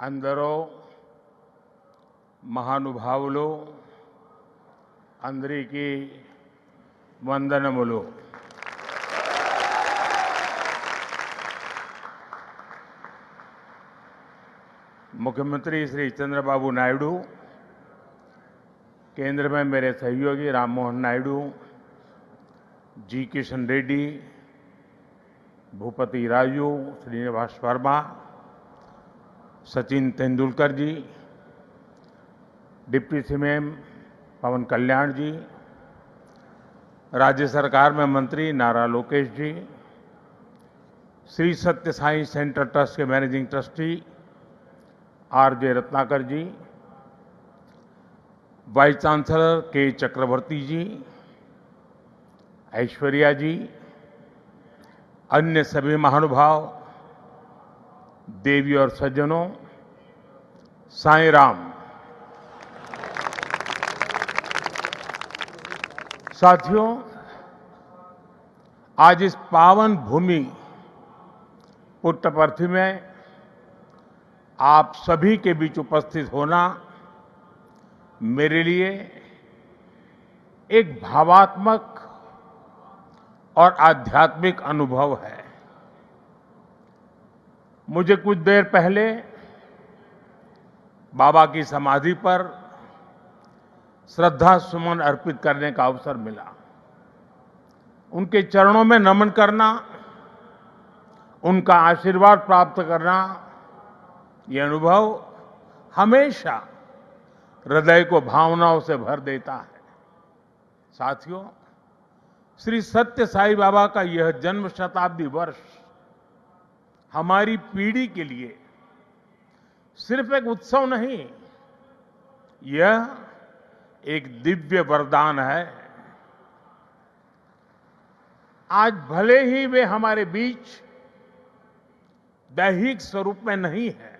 అందరూ మహానుభావులు అందరికీ వందనములు. मुख्यमंत्री श्री चंद्रबाबू नायडू, केंद्र में मेरे सहयोगी राम मोहन नायडू, जी किशन रेड्डी, भूपति राजू, श्रीनिवास वर्मा, सचिन तेंदुलकर जी, डिप्टी सीएम पवन कल्याण जी, राज्य सरकार में मंत्री नारा लोकेश जी, श्री सत्य साई सेंटर ट्रस्ट के मैनेजिंग ट्रस्टी आर.जे. रत्नाकर जी, वाइस चांसलर के चक्रवर्ती जी, ऐश्वर्या जी, अन्य सभी महानुभाव, देवी और सज्जनों, साईं राम। साथियों, आज इस पावन भूमि पुट्टपर्थी में आप सभी के बीच उपस्थित होना मेरे लिए एक भावात्मक और आध्यात्मिक अनुभव है। मुझे कुछ देर पहले बाबा की समाधि पर श्रद्धा सुमन अर्पित करने का अवसर मिला। उनके चरणों में नमन करना, उनका आशीर्वाद प्राप्त करना, ये अनुभव हमेशा हृदय को भावनाओं से भर देता है। साथियों, श्री सत्य साई बाबा का यह जन्म शताब्दी वर्ष हमारी पीढ़ी के लिए सिर्फ एक उत्सव नहीं, यह एक दिव्य वरदान है। आज भले ही वे हमारे बीच दैहिक स्वरूप में नहीं है,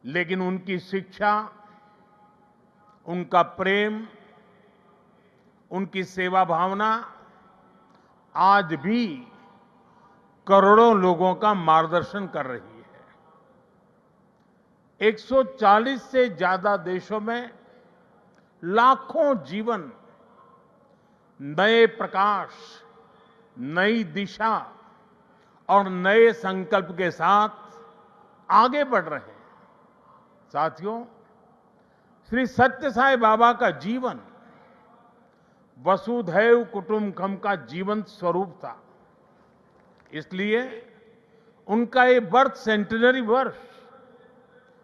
लेकिन उनकी शिक्षा, उनका प्रेम, उनकी सेवा भावना आज भी करोड़ों लोगों का मार्गदर्शन कर रही है। 140 से ज्यादा देशों में लाखों जीवन नए प्रकाश, नई दिशा और नए संकल्प के साथ आगे बढ़ रहे हैं। साथियों, श्री सत्य साई बाबा का जीवन वसुधैव कुटुंबकम का जीवंत स्वरूप था। इसलिए उनका ये बर्थ सेंटिनरी वर्ष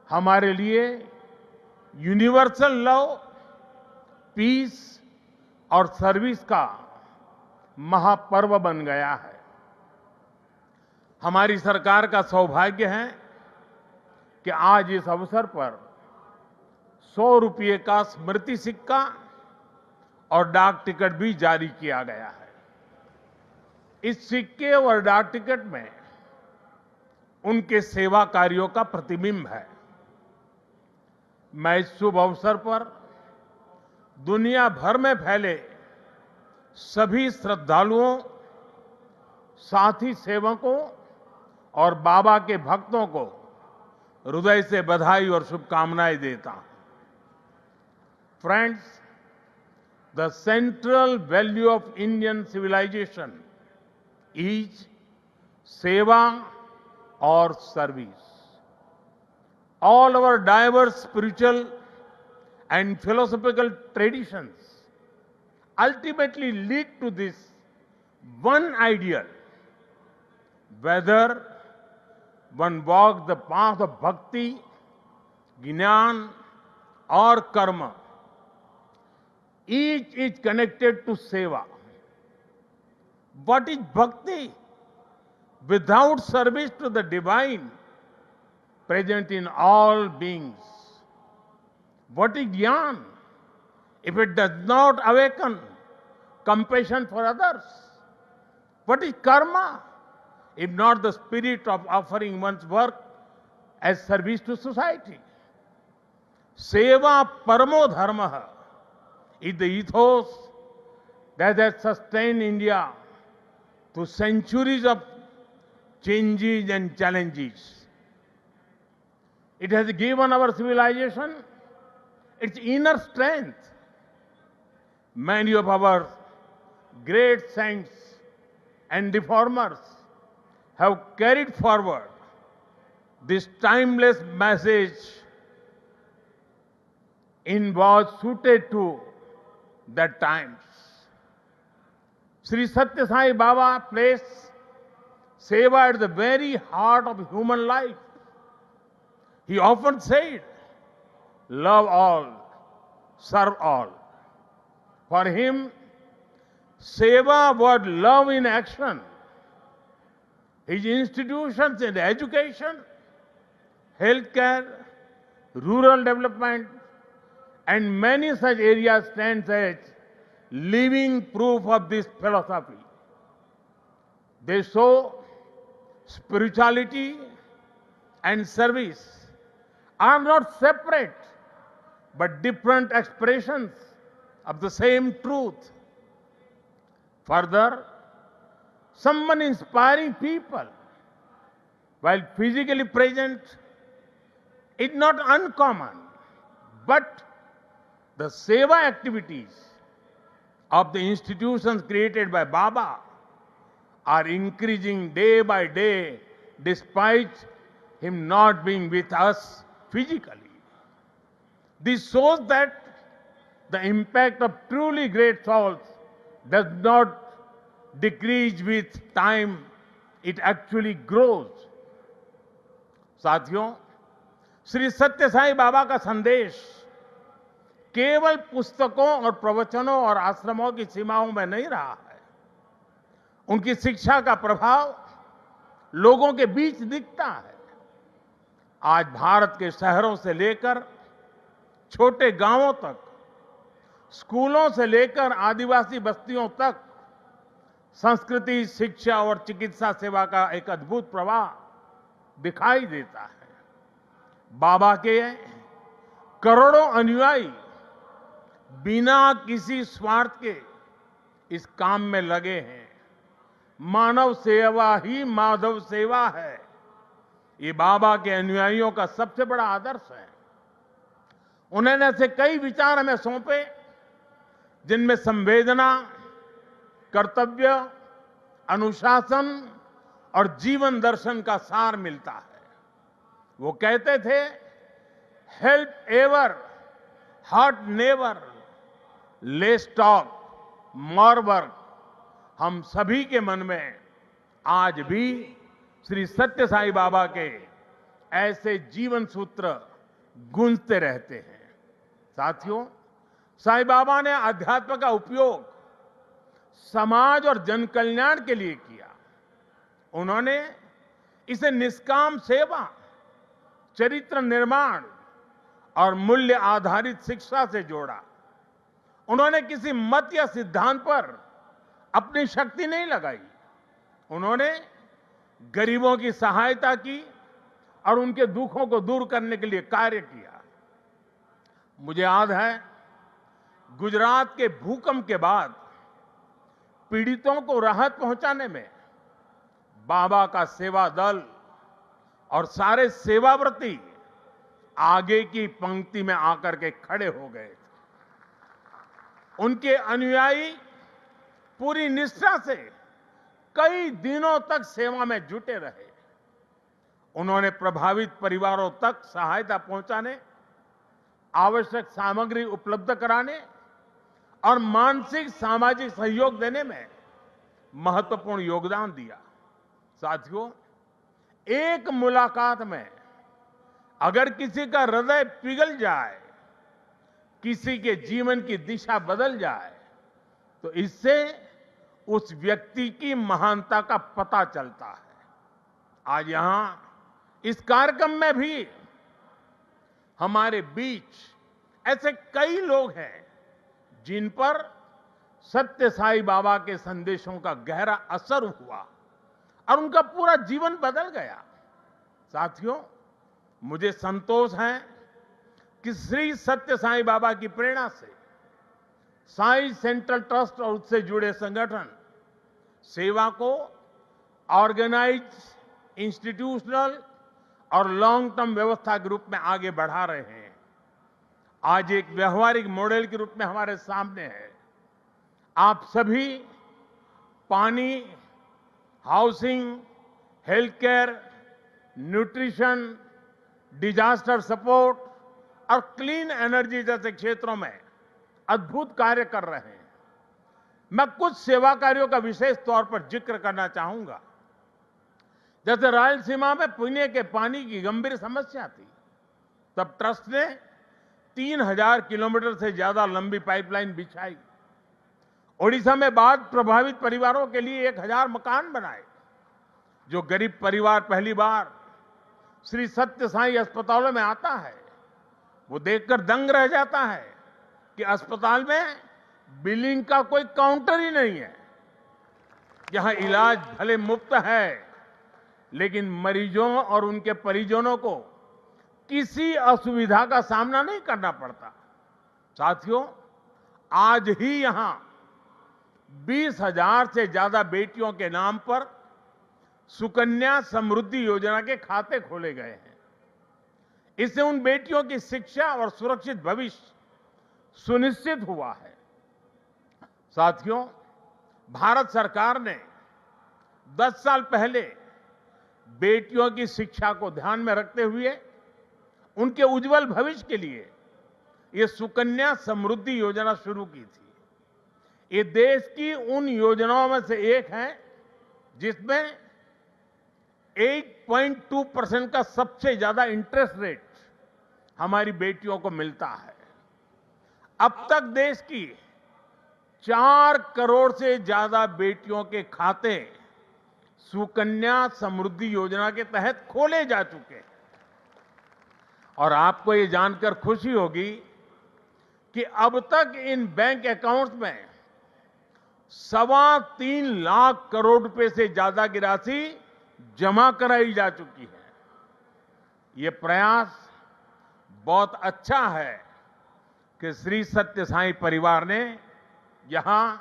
हमारे लिए यूनिवर्सल लव, पीस और सर्विस का महापर्व बन गया है। हमारी सरकार का सौभाग्य है कि आज इस अवसर पर 100 रुपये का स्मृति सिक्का और डाक टिकट भी जारी किया गया है। इस सिक्के और डाक टिकट में उनके सेवा कार्यों का प्रतिबिंब है। मैं इस शुभ अवसर पर दुनिया भर में फैले सभी श्रद्धालुओं, साथी सेवकों और बाबा के भक्तों को हृदय से बधाई और शुभकामनाएं देता हूं। Friends, the central value of Indian civilisation is seva और service. All our diverse spiritual and philosophical traditions ultimately lead to this one ideal. Whether one walks the path of bhakti, jnana or karma, each is connected to seva. What is bhakti? Without service to the divine present in all beings. What is jnana? If it does not awaken compassion for others. What is karma? If not the spirit of offering one's work as service to society. Seva paramo dharma is the ethos that has sustained India through centuries of changes and challenges. It has given our civilization its inner strength. Many of our great saints and reformers have carried forward this timeless message was suited to that times. Sri Satya Sai Baba placed seva at the very heart of human life. He often said, love all, serve all. For him, seva was love in action. His institutions in education, healthcare, rural development, and many such areas stand as living proof of this philosophy. They show spirituality and service are not separate, but different expressions of the same truth. Further, someone inspiring people while physically present is not uncommon, but the seva activities of the institutions created by Baba are increasing day by day despite him not being with us physically. This shows that the impact of truly great souls does not decrease with time, it actually grows. साथियों, श्री सत्य साई बाबा का संदेश केवल पुस्तकों और प्रवचनों और आश्रमों की सीमाओं में नहीं रहा है। उनकी शिक्षा का प्रभाव लोगों के बीच दिखता है। आज भारत के शहरों से लेकर छोटे गांवों तक, स्कूलों से लेकर आदिवासी बस्तियों तक संस्कृति, शिक्षा और चिकित्सा सेवा का एक अद्भुत प्रवाह दिखाई देता है। बाबा के करोड़ों अनुयायी बिना किसी स्वार्थ के इस काम में लगे हैं। मानव सेवा ही माधव सेवा है, ये बाबा के अनुयायियों का सबसे बड़ा आदर्श है। उन्होंने ऐसे कई विचार हमें सौंपे जिनमें संवेदना, कर्तव्य, अनुशासन और जीवन दर्शन का सार मिलता है। वो कहते थे, help ever, hurt never, less talk, more work. हम सभी के मन में आज भी श्री सत्य साई बाबा के ऐसे जीवन सूत्र गूंजते रहते हैं। साथियों, साई बाबा ने अध्यात्म का उपयोग समाज और जन कल्याण के लिए किया। उन्होंने इसे निष्काम सेवा, चरित्र निर्माण और मूल्य आधारित शिक्षा से जोड़ा। उन्होंने किसी मत या सिद्धांत पर अपनी शक्ति नहीं लगाई। उन्होंने गरीबों की सहायता की और उनके दुखों को दूर करने के लिए कार्य किया। मुझे याद है, गुजरात के भूकंप के बाद पीड़ितों को राहत पहुंचाने में बाबा का सेवा दल और सारे सेवाव्रती आगे की पंक्ति में आकर के खड़े हो गए थे। उनके अनुयायी पूरी निष्ठा से कई दिनों तक सेवा में जुटे रहे। उन्होंने प्रभावित परिवारों तक सहायता पहुंचाने, आवश्यक सामग्री उपलब्ध कराने और मानसिक सामाजिक सहयोग देने में महत्वपूर्ण योगदान दिया। साथियों, एक मुलाकात में अगर किसी का हृदय पिघल जाए, किसी के जीवन की दिशा बदल जाए, तो इससे उस व्यक्ति की महानता का पता चलता है। आज यहां इस कार्यक्रम में भी हमारे बीच ऐसे कई लोग हैं जिन पर सत्य साई बाबा के संदेशों का गहरा असर हुआ और उनका पूरा जीवन बदल गया। साथियों, मुझे संतोष है कि श्री सत्य साई बाबा की प्रेरणा से साई सेंट्रल ट्रस्ट और उससे जुड़े संगठन सेवा को ऑर्गेनाइज, इंस्टीट्यूशनल और लॉन्ग टर्म व्यवस्था के रूप में आगे बढ़ा रहे हैं, आज एक व्यवहारिक मॉडल के रूप में हमारे सामने है। आप सभी पानी, housing, health care, nutrition, disaster support और क्लीन एनर्जी जैसे क्षेत्रों में अद्भुत कार्य कर रहे हैं। मैं कुछ सेवा कार्यों का विशेष तौर पर जिक्र करना चाहूंगा। जैसे रायलसीमा में पीने के पानी की गंभीर समस्या थी, तब ट्रस्ट ने 3000 किलोमीटर से ज्यादा लंबी पाइपलाइन बिछाई। ओडिशा में बाढ़ प्रभावित परिवारों के लिए 1000 मकान बनाए। जो गरीब परिवार पहली बार श्री सत्य साई अस्पतालों में आता है, वो देखकर दंग रह जाता है कि अस्पताल में बिलिंग का कोई काउंटर ही नहीं है। यहां इलाज भले मुफ्त है, लेकिन मरीजों और उनके परिजनों को किसी असुविधा का सामना नहीं करना पड़ता। साथियों, आज ही यहां 20,000 से ज्यादा बेटियों के नाम पर सुकन्या समृद्धि योजना के खाते खोले गए हैं। इससे उन बेटियों की शिक्षा और सुरक्षित भविष्य सुनिश्चित हुआ है। साथियों, भारत सरकार ने 10 साल पहले बेटियों की शिक्षा को ध्यान में रखते हुए उनके उज्जवल भविष्य के लिए ये सुकन्या समृद्धि योजना शुरू की थी। ये देश की उन योजनाओं में से एक है जिसमें 8.2% का सबसे ज्यादा इंटरेस्ट रेट हमारी बेटियों को मिलता है। अब तक देश की 4 करोड़ से ज्यादा बेटियों के खाते सुकन्या समृद्धि योजना के तहत खोले जा चुके हैं। और आपको ये जानकर खुशी होगी कि अब तक इन बैंक अकाउंट्स में 3.25 लाख करोड़ रुपए से ज्यादा की राशि जमा कराई जा चुकी है। ये प्रयास बहुत अच्छा है कि श्री सत्य साई परिवार ने यहां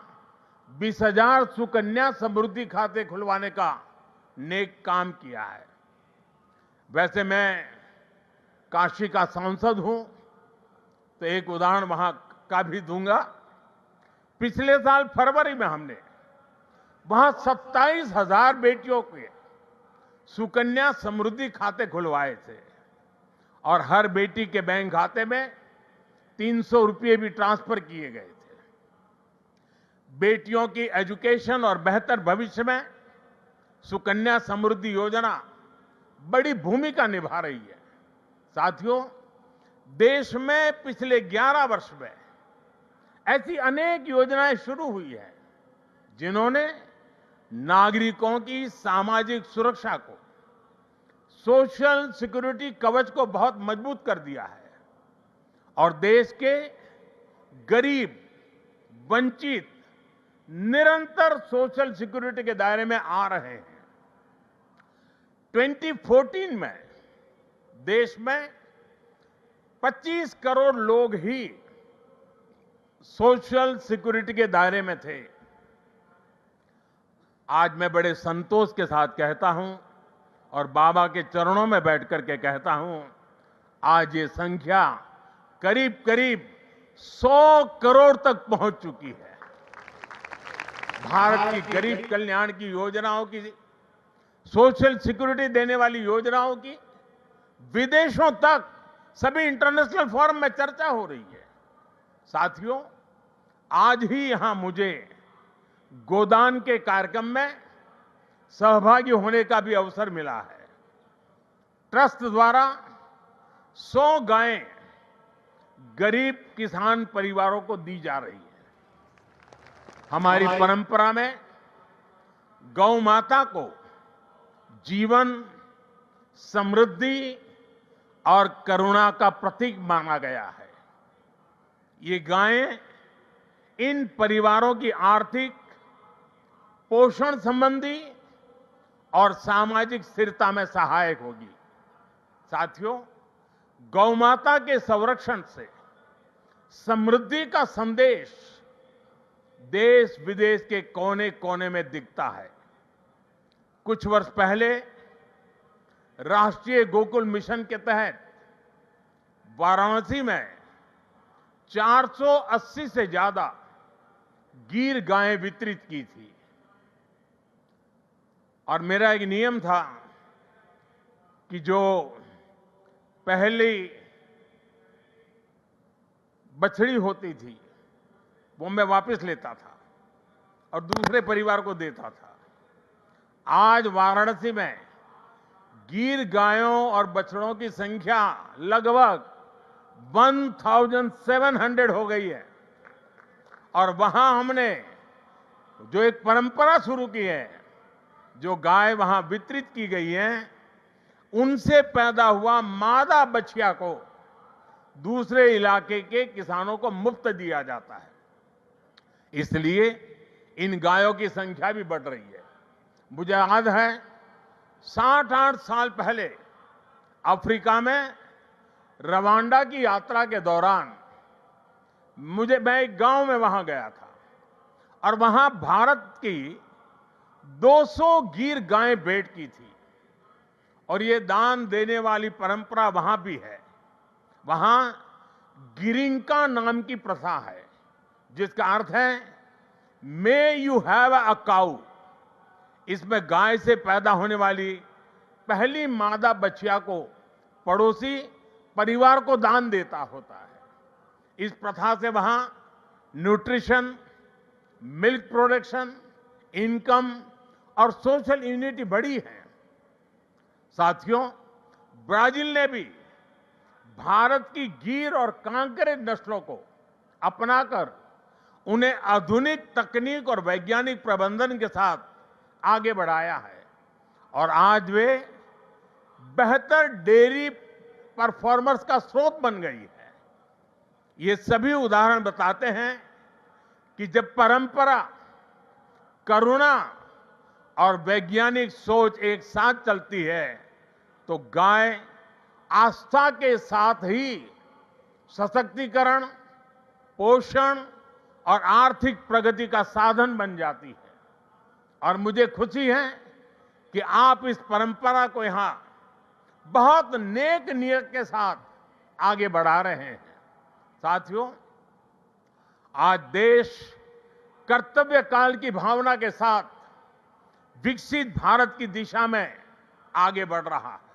20,000 सुकन्या समृद्धि खाते खुलवाने का नेक काम किया है। वैसे मैं काशी का सांसद हूं, तो एक उदाहरण वहां का भी दूंगा। पिछले साल फरवरी में हमने वहां 27,000 बेटियों के सुकन्या समृद्धि खाते खुलवाए थे और हर बेटी के बैंक खाते में 300 रुपये भी ट्रांसफर किए गए थे। बेटियों की एजुकेशन और बेहतर भविष्य में सुकन्या समृद्धि योजना बड़ी भूमिका निभा रही है। साथियों, देश में पिछले 11 वर्ष में ऐसी अनेक योजनाएं शुरू हुई है जिन्होंने नागरिकों की सामाजिक सुरक्षा को, सोशल सिक्योरिटी कवच को बहुत मजबूत कर दिया है और देश के गरीब, वंचित निरंतर सोशल सिक्योरिटी के दायरे में आ रहे हैं। 2014 में देश में 25 करोड़ लोग ही सोशल सिक्योरिटी के दायरे में थे। आज मैं बड़े संतोष के साथ कहता हूं और बाबा के चरणों में बैठ करके कहता हूं, आज ये संख्या करीब करीब 100 करोड़ तक पहुंच चुकी है। भारत की गरीब कल्याण की योजनाओं की, सोशल सिक्योरिटी देने वाली योजनाओं की विदेशों तक सभी इंटरनेशनल फोरम में चर्चा हो रही है। साथियों, आज ही यहां मुझे गोदान के कार्यक्रम में सहभागी होने का भी अवसर मिला है। ट्रस्ट द्वारा 100 गायें गरीब किसान परिवारों को दी जा रही है। हमारी परंपरा में गौ माता को जीवन, समृद्धि और करुणा का प्रतीक माना गया है। ये गायें इन परिवारों की आर्थिक, पोषण संबंधी और सामाजिक स्थिरता में सहायक होगी। साथियों, गौ माता के संरक्षण से समृद्धि का संदेश देश विदेश के कोने कोने में दिखता है। कुछ वर्ष पहले राष्ट्रीय गोकुल मिशन के तहत वाराणसी में 480 से ज्यादा गीर गायें वितरित की थी। और मेरा एक नियम था कि जो पहली बछड़ी होती थी वो मैं वापस लेता था और दूसरे परिवार को देता था। आज वाराणसी में गीर गायों और बछड़ों की संख्या लगभग 1700 हो गई है। और वहां हमने जो एक परंपरा शुरू की है, जो गाय वहां वितरित की गई है, उनसे पैदा हुआ मादा बछिया को दूसरे इलाके के किसानों को मुफ्त दिया जाता है। इसलिए इन गायों की संख्या भी बढ़ रही है। मुझे याद है 60-8 साल पहले अफ्रीका में रवांडा की यात्रा के दौरान मैं एक गांव में वहां गया था और वहां भारत की 200 गीर गायें भेंट की थी। और ये दान देने वाली परंपरा वहां भी है। वहां गिरिंका नाम की प्रथा है, जिसका अर्थ है मे यू हैव अ काऊ। इसमें गाय से पैदा होने वाली पहली मादा बछिया को पड़ोसी परिवार को दान देता होता है। इस प्रथा से वहां न्यूट्रिशन, मिल्क प्रोडक्शन, इनकम और सोशल यूनिटी बढ़ी है। साथियों, ब्राजील ने भी भारत की गीर और कांकरेज नस्लों को अपनाकर उन्हें आधुनिक तकनीक और वैज्ञानिक प्रबंधन के साथ आगे बढ़ाया है और आज वे बेहतर डेयरी परफॉर्मर्स का स्रोत बन गई है। ये सभी उदाहरण बताते हैं कि जब परंपरा, करुणा और वैज्ञानिक सोच एक साथ चलती है तो गाय आस्था के साथ ही सशक्तिकरण, पोषण और आर्थिक प्रगति का साधन बन जाती है। और मुझे खुशी है कि आप इस परंपरा को यहां बहुत नेक नियत के साथ आगे बढ़ा रहे हैं। साथियों, आज देश कर्तव्य काल की भावना के साथ विकसित भारत की दिशा में आगे बढ़ रहा है।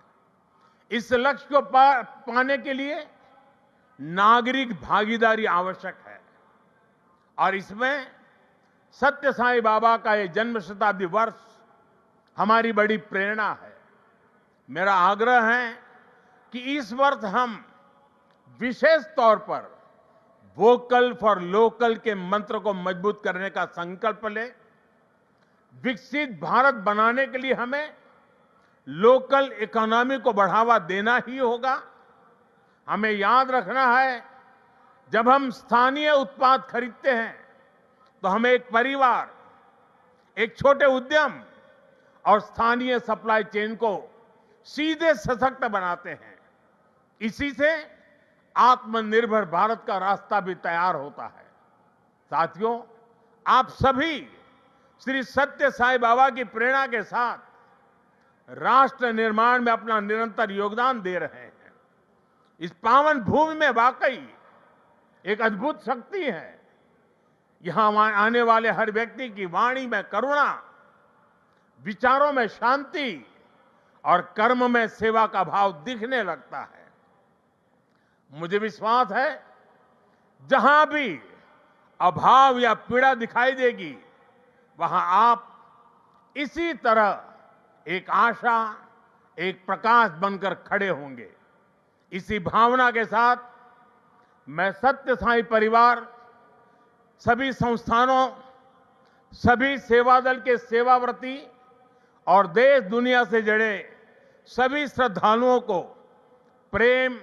इस लक्ष्य को पाने के लिए नागरिक भागीदारी आवश्यक है और इसमें सत्य साईं बाबा का ये जन्म शताब्दी वर्ष हमारी बड़ी प्रेरणा है। मेरा आग्रह है कि इस वर्ष हम विशेष तौर पर वोकल फॉर लोकल के मंत्र को मजबूत करने का संकल्प लें। विकसित भारत बनाने के लिए हमें लोकल इकोनॉमी को बढ़ावा देना ही होगा। हमें याद रखना है, जब हम स्थानीय उत्पाद खरीदते हैं तो हमें एक परिवार, एक छोटे उद्यम और स्थानीय सप्लाई चेन को सीधे सशक्त बनाते हैं। इसी से आत्मनिर्भर भारत का रास्ता भी तैयार होता है। साथियों, आप सभी श्री सत्य साईं बाबा की प्रेरणा के साथ राष्ट्र निर्माण में अपना निरंतर योगदान दे रहे हैं। इस पावन भूमि में वाकई एक अद्भुत शक्ति है। यहां आने वाले हर व्यक्ति की वाणी में करुणा, विचारों में शांति और कर्म में सेवा का भाव दिखने लगता है। मुझे विश्वास है, जहां भी अभाव या पीड़ा दिखाई देगी, वहां आप इसी तरह एक आशा, एक प्रकाश बनकर खड़े होंगे। इसी भावना के साथ मैं सत्य साईं परिवार, सभी संस्थानों, सभी सेवा दल के सेवाव्रती और देश दुनिया से जुड़े सभी श्रद्धालुओं को प्रेम,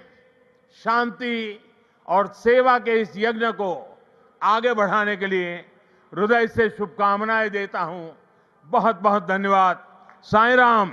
शांति और सेवा के इस यज्ञ को आगे बढ़ाने के लिए हृदय से शुभकामनाएं देता हूं। बहुत बहुत धन्यवाद। साईं राम।